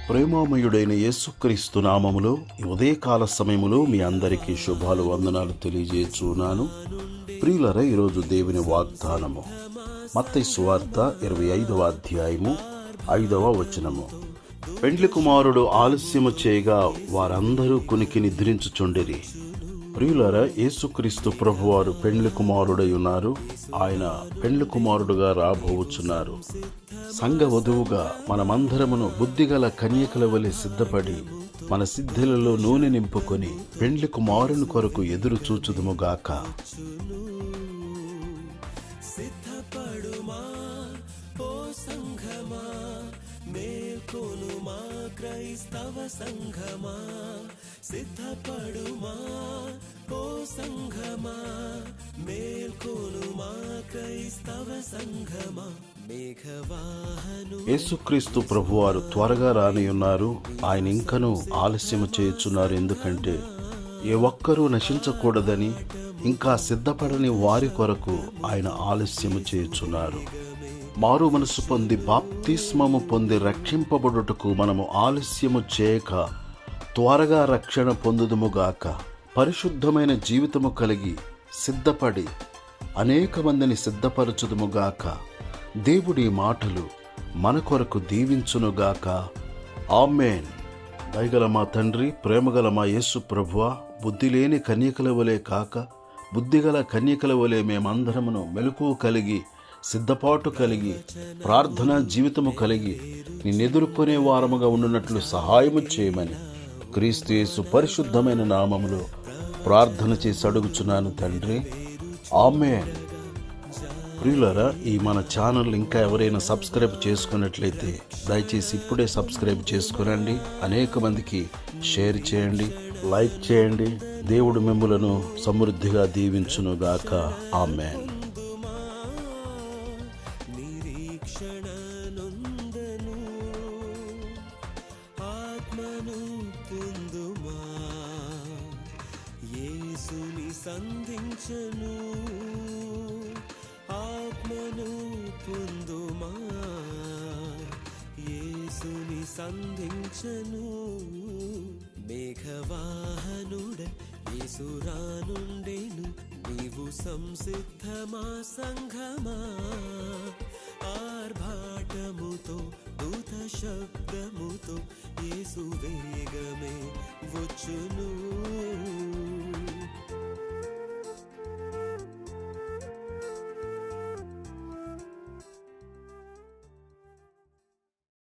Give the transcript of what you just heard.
ప్రేమామయుడైన యేసుక్రీస్తు నామములో ఈ ఉదయకాల సమయములో మీ అందరికీ శుభాలు వందనాలు తెలియజేస్తున్నాను. ప్రియులరా, ఈరోజు దేవుని వాగ్దానము మత్తయి సువార్త 25వ అధ్యాయము 5వ వచనము. పెండ్లి కుమారుడు ఆలస్యము చేయగా వారందరూ కునికి నిద్రించుచుండిరి. ప్రియులరా, యేసుక్రీస్తు ప్రభువారు పెండ్లి కుమారుడై ఉన్నారు. ఆయన పెండ్లి కుమారుడుగా రాబోచున్నారు. సంఘ వధువుగా మనమందరమును బుద్ధిగల కన్యకల వలె సిద్ధపడి మన సిద్ధులలో నూనె నింపుకొని పెండ్లి కుమారుని కొరకు ఎదురు చూచుదుముగాక. సిద్ధపడుమా ఓ సంఘమా, మేల్కొనుమా క్రైస్తవ సంఘమా. సిద్ధపడుమా ఓ సంఘమా, మేల్కొనుమా క్రైస్తవ సంఘమా. యేసుక్రీస్తు ప్రభువారు త్వరగా రానియున్నారు. ఆయన ఇంకనూ ఆలస్యము చేయుచున్నారు. ఎందుకంటే ఏ ఒక్కరూ నశించకూడదని, ఇంకా సిద్ధపడని వారి కొరకు ఆయన ఆలస్యము చేయుచున్నారు. మారు మనసు పొంది బాప్తిస్మము పొంది రక్షింపబడుటకు మనము ఆలస్యము చేయక త్వరగా రక్షణ పొందుదుముగాక. పరిశుద్ధమైన జీవితము కలిగి సిద్ధపడి అనేక మందిని సిద్ధపరచుదుముగాక. దేవుడి మాటలు మన కొరకు దీవించునుగాక. ఆమేన్. దయగల మా తండ్రి, ప్రేమగల మా యేసు ప్రభువా, బుద్ధి లేని కన్యకల వలె కాక బుద్ధిగల కన్యకల వలె మేమందరమును మెలకువ కలిగి, సిద్ధపాటు కలిగి, ప్రార్థనా జీవితము కలిగి నిన్నెదుర్కొనే వారముగా ఉండునట్లు సహాయము చేయమని క్రీస్తు యేసు పరిశుద్ధమైన నామములో ప్రార్థన చేసి అడుగుచున్నాను తండ్రి. ఆమేన్. ప్రియులారా, ఈ మన ఛానల్ ఇంకా ఎవరైనా సబ్స్క్రైబ్ చేసుకున్నట్లయితే దయచేసి ఇప్పుడే సబ్స్క్రైబ్ చేసుకునండి. అనేక మందికి షేర్ చేయండి, లైక్ చేయండి. దేవుడు మిమ్ములను సమృద్ధిగా దీవించునుగాక. ఆమేన్. నిరీక్షణ నొందను ఆత్మను పొందుమా, యేసుని సంధించను. ఆత్మను పొందుమా, యేసుని సంధించను. మేఘవాహనుడ యేసు రానుండెను, నీవు సంసిద్ధమా సంఘమా. ఆర్భాటముతో దూత శబ్దముతో యేసు వేగమే వచ్చును.